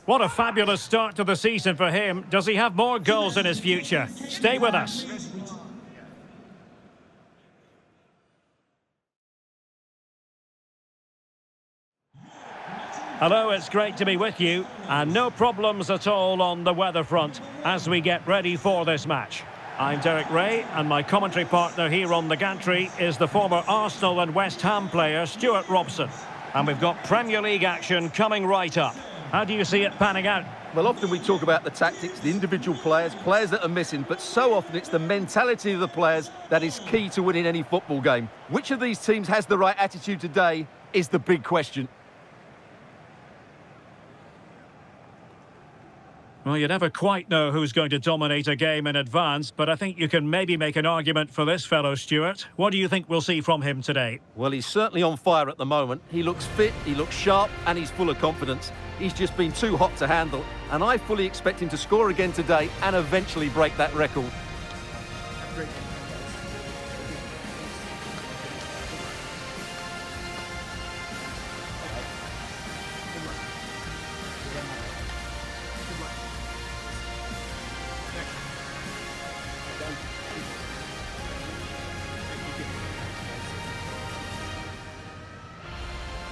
What a fabulous start to the season for him. Does he have more goals in his future? Stay with us. Hello, it's great to be with you. And no problems at all on the weather front as we get ready for this match. I'm Derek Ray, and my commentary partner here on the gantry is the former Arsenal and West Ham player, Stuart Robson. And we've got Premier League action coming right up. How do you see it panning out? Well, often we talk about the tactics, the individual players that are missing, but so often it's the mentality of the players that is key to winning any football game. Which of these teams has the right attitude today is the big question. Well, you never quite know who's going to dominate a game in advance, but I think you can maybe make an argument for this fellow, Stuart. What do you think we'll see from him today? Well, he's certainly on fire at the moment. He looks fit, he looks sharp, and he's full of confidence. He's just been too hot to handle, and I fully expect him to score again today and eventually break that record.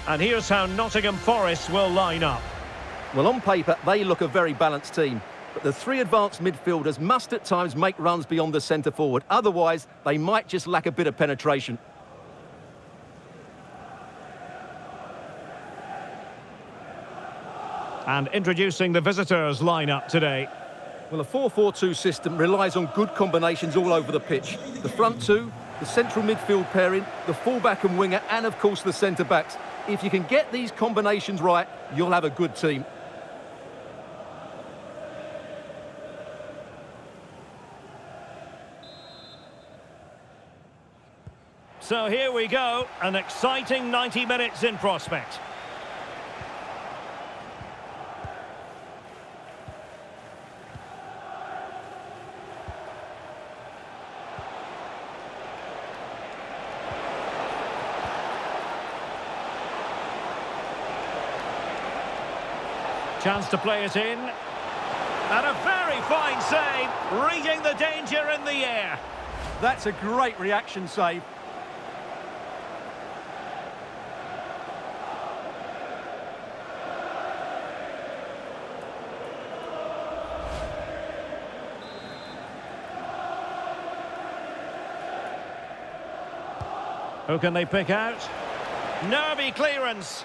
And here's how Nottingham Forest will line up. Well, on paper, they look a very balanced team. But the three advanced midfielders must at times make runs beyond the centre forward. Otherwise, they might just lack a bit of penetration. And introducing the visitors' lineup today. Well, a 4-4-2 system relies on good combinations all over the pitch. The front two, the central midfield pairing, the fullback and winger, and of course the centre-backs. If you can get these combinations right, you'll have a good team. So here we go, an exciting 90 minutes in prospect. Chance to play it in. And a very fine save, reading the danger in the air. That's a great reaction save. Who can they pick out? Nervy clearance.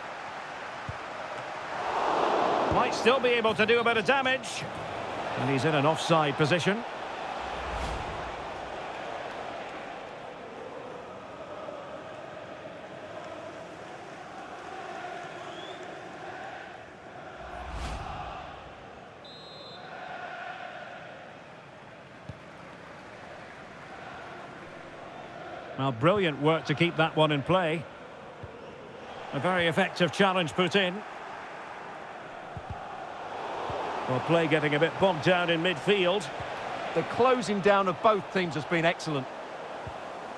Might still be able to do a bit of damage. And he's in an offside position. Well, brilliant work to keep that one in play. A very effective challenge put in. Well, play getting a bit bogged down in midfield. The closing down of both teams has been excellent.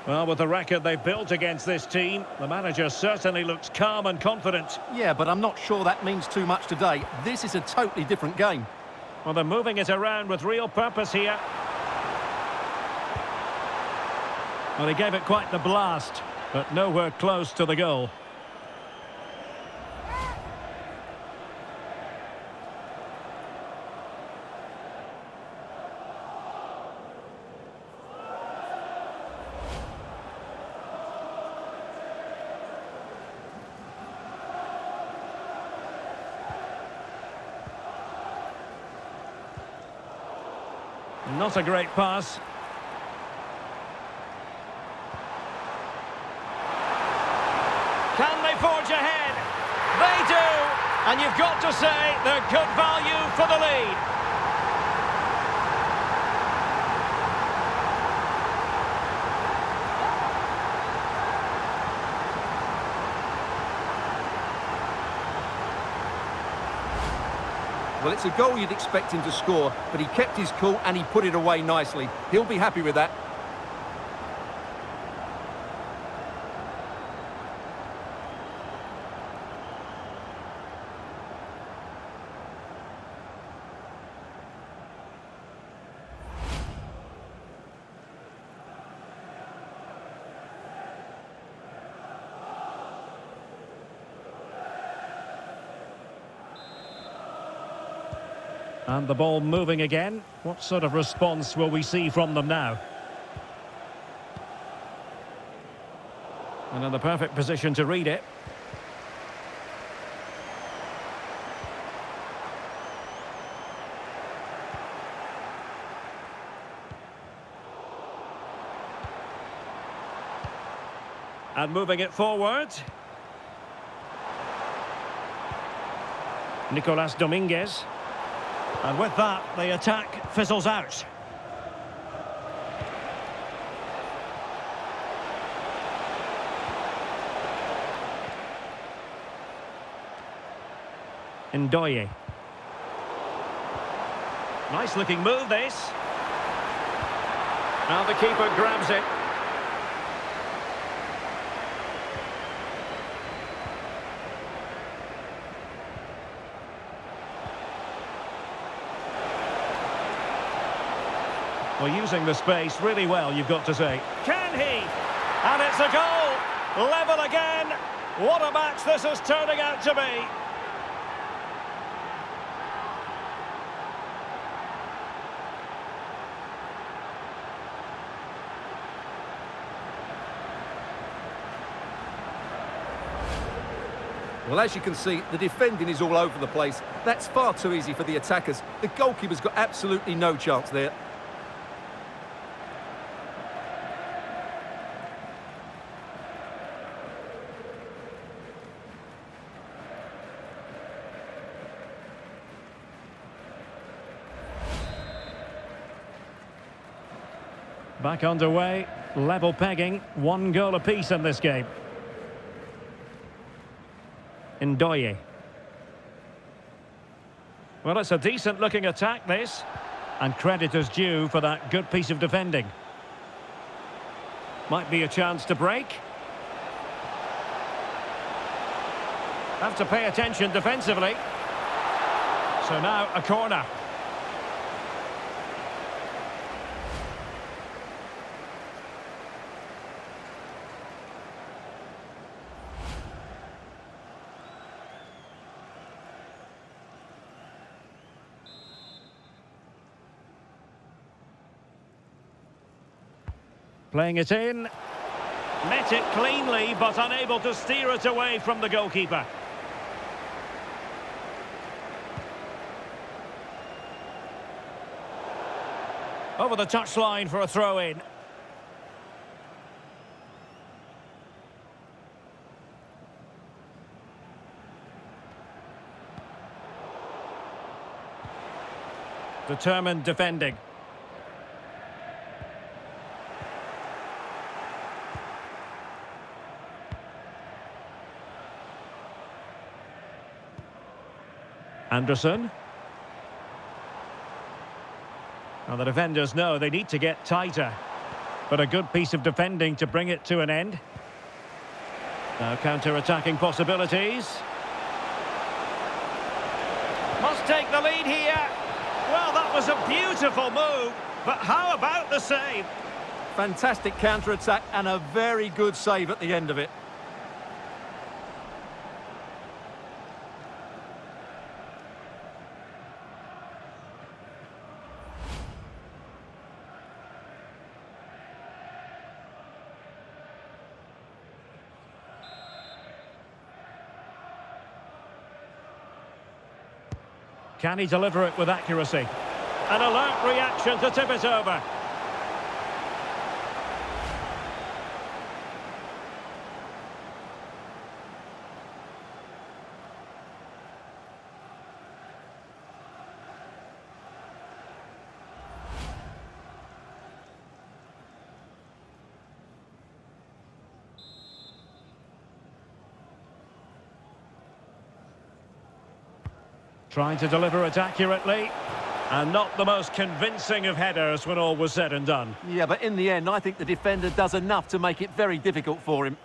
Well, with the record they've built against this team, the manager certainly looks calm and confident. Yeah, but I'm not sure that means too much today. This is a totally different game. Well, they're moving it around with real purpose here. Well, he gave it quite the blast, but nowhere close to the goal. Not a great pass. Can they forge ahead? They do! And you've got to say they're good value for the lead. Well, it's a goal you'd expect him to score, but he kept his cool and he put it away nicely. He'll be happy with that. And the ball moving again. What sort of response will we see from them now? And in the perfect position to read it. And moving it forward. Nicolas Dominguez. And with that, the attack fizzles out. Ndoye. Nice looking move, this. Now the keeper grabs it. Well, using the space really well, you've got to say. Can he? And it's a goal! Level again! What a match this is turning out to be! Well, as you can see, the defending is all over the place. That's far too easy for the attackers. The goalkeeper's got absolutely no chance there. Back underway, level pegging, 1 goal apiece in this game. Ndoye. Well, it's a decent-looking attack, this. And credit is due for that good piece of defending. Might be a chance to break. Have to pay attention defensively. So now a corner. Playing it in. Met it cleanly, but unable to steer it away from the goalkeeper. Over the touchline for a throw-in. Determined defending. Anderson. Well, the defenders know they need to get tighter. But a good piece of defending to bring it to an end. Now counter-attacking possibilities. Must take the lead here. Well, that was a beautiful move. But how about the save? Fantastic counter-attack and a very good save at the end of it. Can he deliver it with accuracy? An alert reaction to tip it over. Trying to deliver it accurately. And not the most convincing of headers when all was said and done. Yeah, but in the end, I think the defender does enough to make it very difficult for him.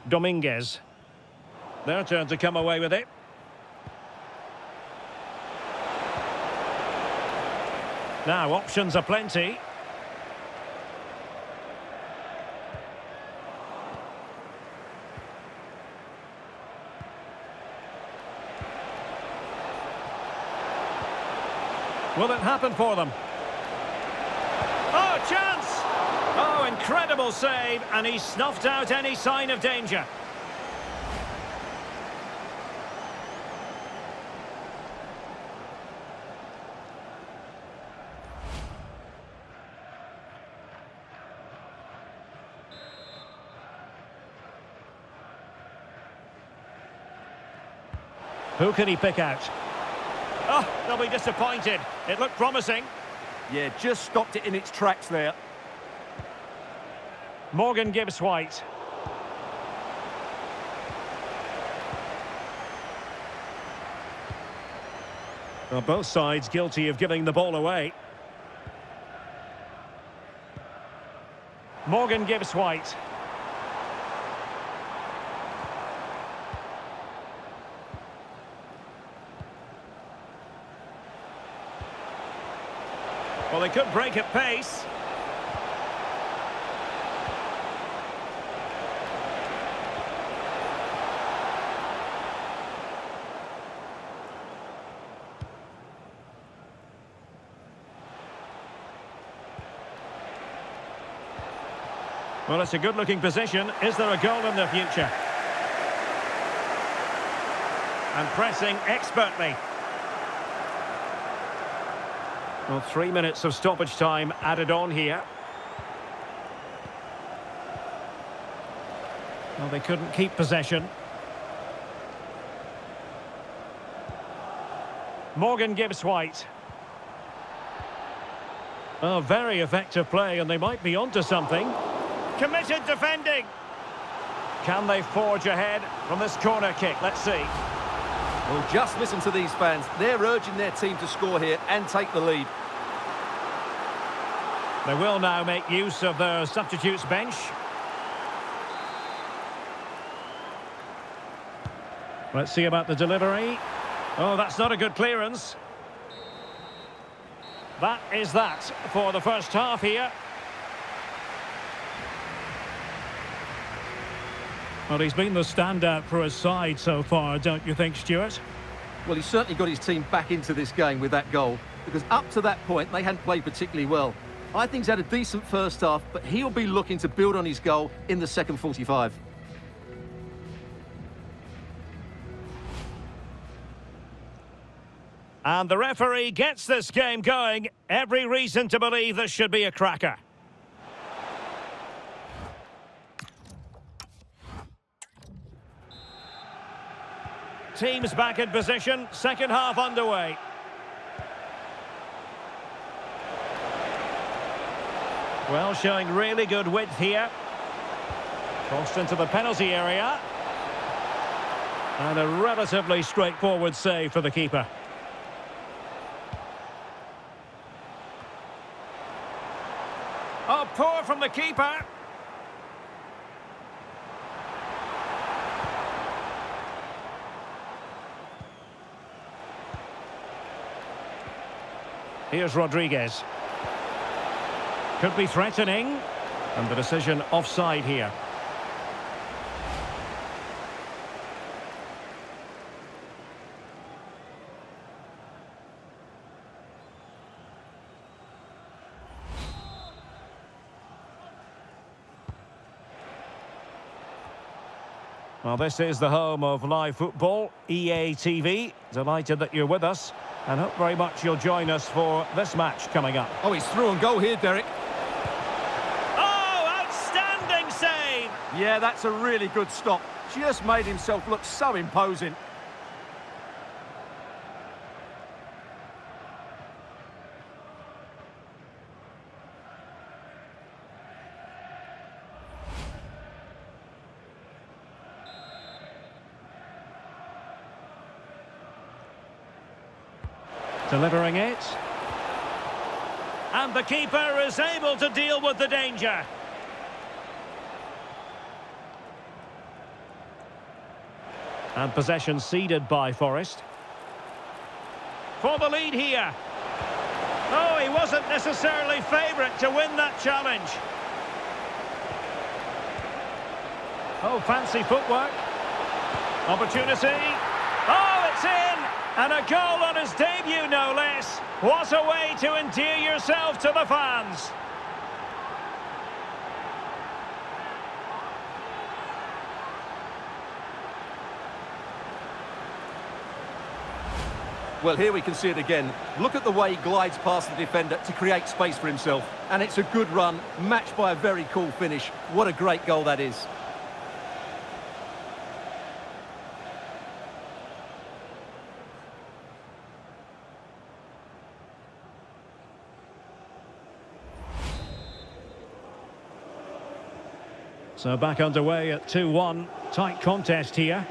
Dominguez. Their turn to come away with it. Now, options are plenty. Will it happen for them? Oh, chance! Oh, incredible save, and he snuffed out any sign of danger. Who can he pick out? Oh, they'll be disappointed. It looked promising. Yeah, just stopped it in its tracks there. Morgan Gibbs-White. Well, both sides guilty of giving the ball away. Morgan Gibbs-White. Well, they could break at pace. Well, it's a good-looking position. Is there a goal in the future? And pressing expertly. Well, 3 minutes of stoppage time added on here. Well, they couldn't keep possession. Morgan Gibbs-White. Oh, very effective play, and they might be onto something. Committed defending. Can they forge ahead from this corner kick? Let's see. Well, just listen to these fans. They're urging their team to score here and take the lead. They will now make use of their substitutes bench. Let's see about the delivery. Oh, that's not a good clearance. That is that for the first half here. Well, he's been the standout for his side so far, don't you think, Stuart? Well, he certainly got his team back into this game with that goal, because up to that point, they hadn't played particularly well. I think he's had a decent first half, but he'll be looking to build on his goal in the second 45. And the referee gets this game going. Every reason to believe this should be a cracker. Teams back in position, second half underway. Well, showing really good width here. Crossed into the penalty area. And a relatively straightforward save for the keeper. Oh, poor from the keeper. Here's Rodriguez. Could be threatening. And the decision offside here. Well, this is the home of live football, EA TV. Delighted that you're with us, and hope very much you'll join us for this match coming up. Oh, he's through and goal here, Derek. Oh, outstanding save! Yeah, that's a really good stop. Just made himself look so imposing. Delivering it. And the keeper is able to deal with the danger. And possession ceded by Forest. For the lead here. Oh, he wasn't necessarily favourite to win that challenge. Oh, fancy footwork. Opportunity. Oh, it's in! And a goal on his debut, no less. What a way to endear yourself to the fans. Well, here we can see it again. Look at the way he glides past the defender to create space for himself. And it's a good run, matched by a very cool finish. What a great goal that is. So back underway at 2-1. Tight contest here.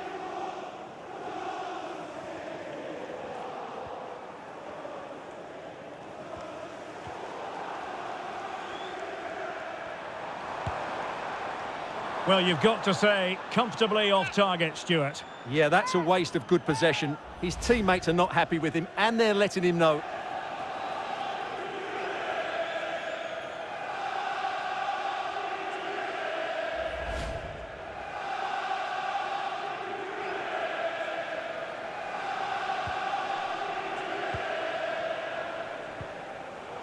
Well, you've got to say, comfortably off target, Stuart. Yeah, that's a waste of good possession. His teammates are not happy with him, and they're letting him know.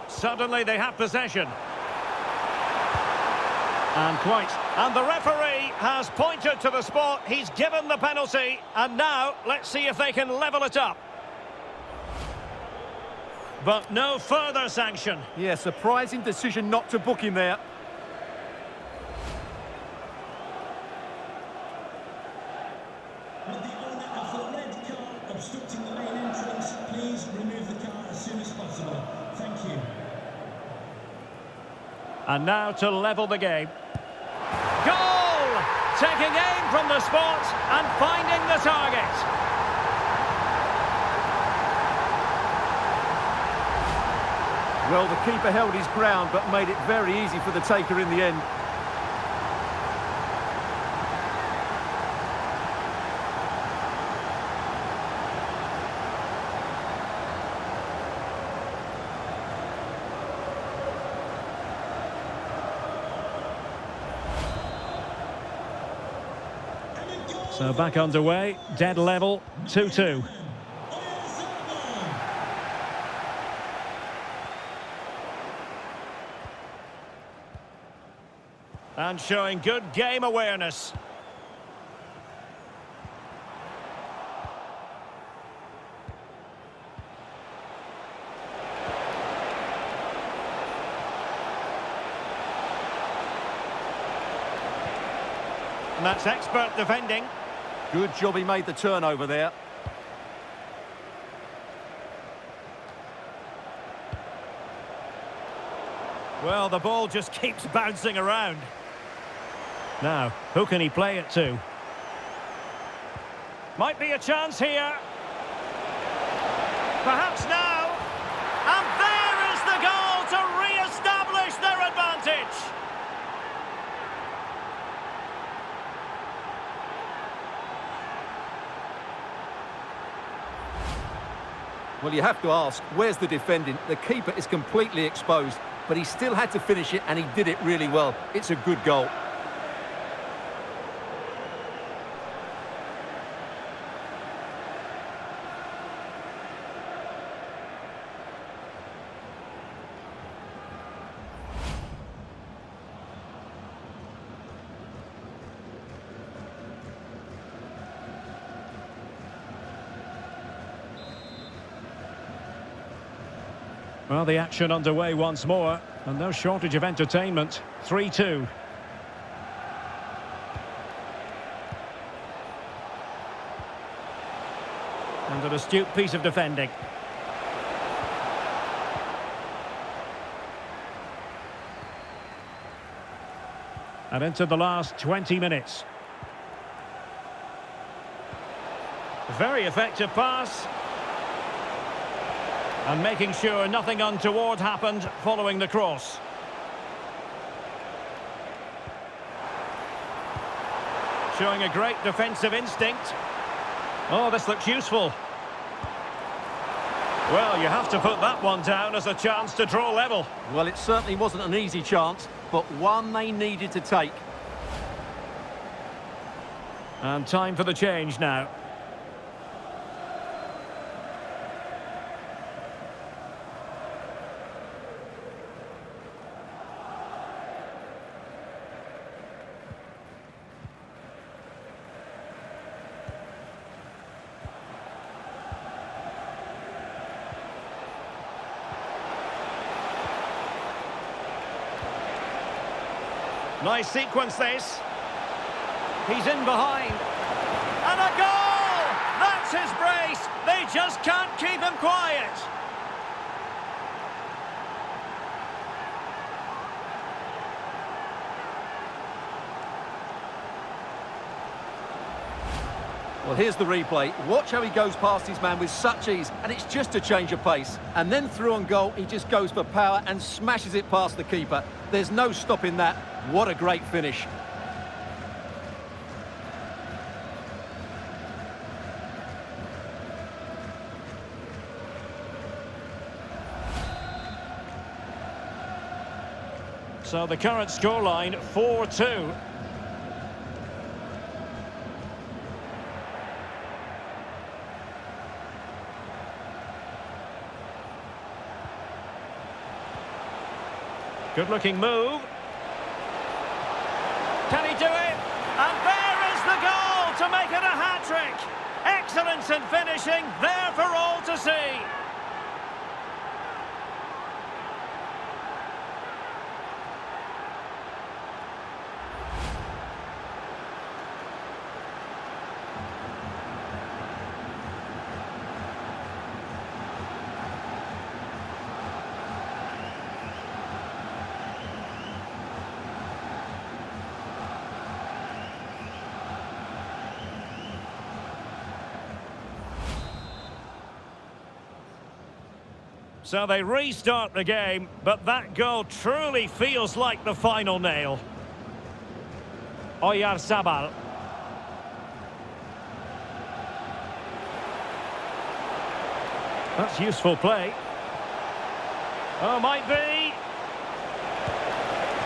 Suddenly they have possession. And the referee has pointed to the spot. He's given the penalty. And now, let's see if they can level it up. But no further sanction. Yeah, surprising decision not to book him there. With the owner of the red car obstructing the main entrance, please remove the car as soon as possible. Thank you. And now to level the game. Goal! Taking aim from the spot and finding the target. Well, the keeper held his ground but made it very easy for the taker in the end. So back underway, dead level, 2-2. And showing good game awareness. And that's expert defending. Good job he made the turnover there. Well, the ball just keeps bouncing around. Now, who can he play it to? Might be a chance here. Perhaps now. And there is the goal to re-establish their advantage. Well, you have to ask, where's the defending? The keeper is completely exposed, but he still had to finish it, and he did it really well. It's a good goal. Well, the action underway once more, and no shortage of entertainment. 3-2. And an astute piece of defending. And into the last 20 minutes. Very effective pass. And making sure nothing untoward happened following the cross. Showing a great defensive instinct. Oh, this looks useful. Well, you have to put that one down as a chance to draw level. Well, it certainly wasn't an easy chance, but one they needed to take. And time for the change now. Nice sequence this. He's in behind. And a goal! That's his brace! They just can't keep him quiet. Well, here's the replay. Watch how he goes past his man with such ease, and it's just a change of pace. And then through on goal, he just goes for power and smashes it past the keeper. There's no stopping that. What a great finish. So the current scoreline, 4-2. Good-looking move. Can he do it? And there is the goal to make it a hat-trick. Excellence in finishing, there for all to see. So they restart the game, but that goal truly feels like the final nail. Oyarzabal. That's useful play. Oh, might be.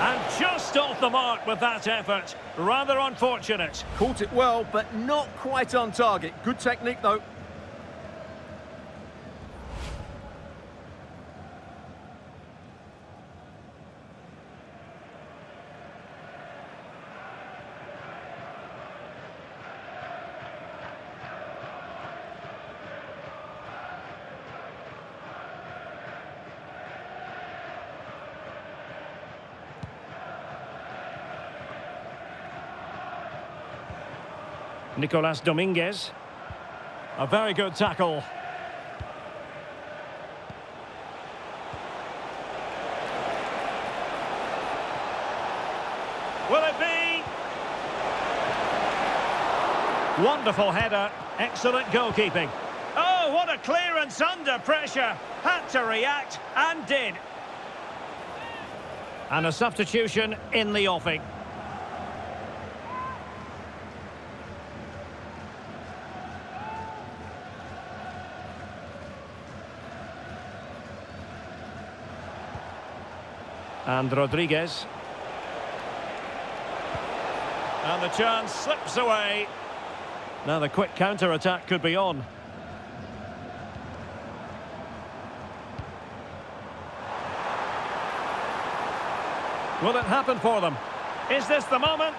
And just off the mark with that effort. Rather unfortunate. Caught it well, but not quite on target. Good technique, though. Nicolas Dominguez. A very good tackle. Will it be? Wonderful header. Excellent goalkeeping. Oh, what a clearance under pressure. Had to react and did. And a substitution in the offing. And Rodriguez. And the chance slips away. Now the quick counter-attack could be on. Will it happen for them? Is this the moment?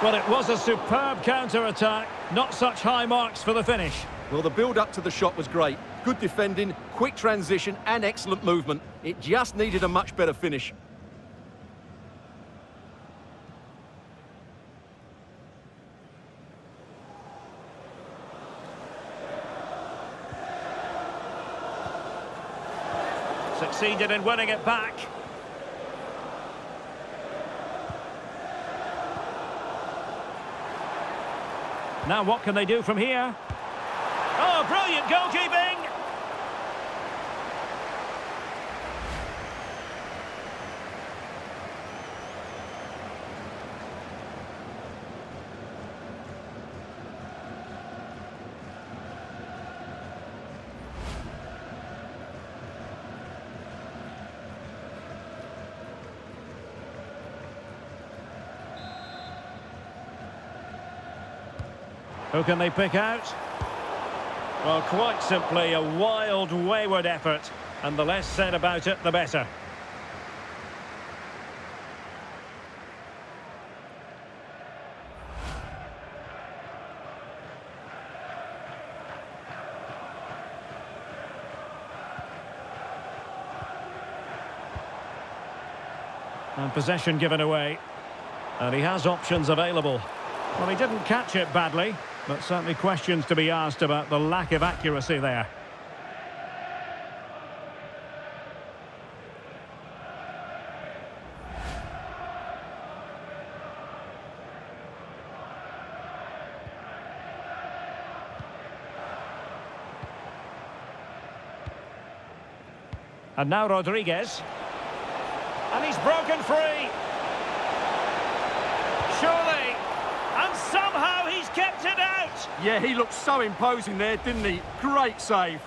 Well, it was a superb counter-attack. Not such high marks for the finish. Well, the build-up to the shot was great. Good defending, quick transition and excellent movement. It just needed a much better finish. Succeeded in winning it back. Now what can they do from here? Oh, brilliant goalkeeping! Who can they pick out? Well, quite simply a wild, wayward effort, and the less said about it, the better. And possession given away. And he has options available. Well, he didn't catch it badly, but certainly questions to be asked about the lack of accuracy there. And now Rodriguez. And he's broken free. Surely. And somehow he's kept it out. Yeah, he looked so imposing there, didn't he? Great save.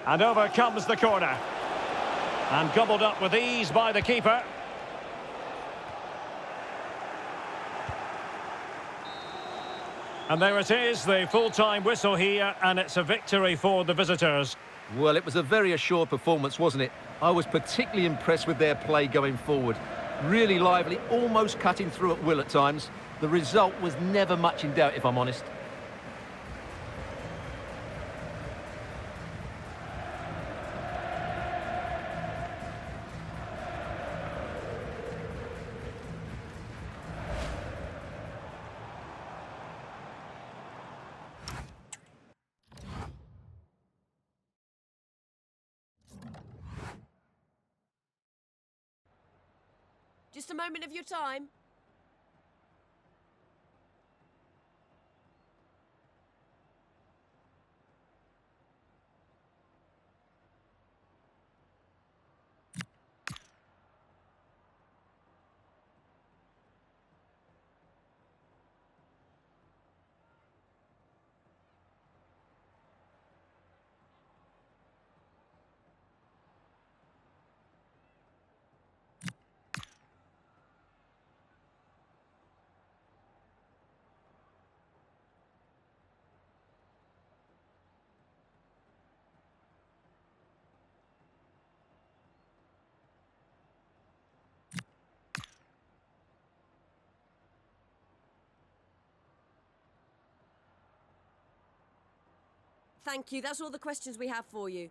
And over comes the corner. And gobbled up with ease by the keeper. And there it is, the full-time whistle here, and it's a victory for the visitors. Well, it was a very assured performance, wasn't it? I was particularly impressed with their play going forward. Really lively, almost cutting through at will at times. The result was never much in doubt, if I'm honest. Just a moment of your time. Thank you. That's all the questions we have for you.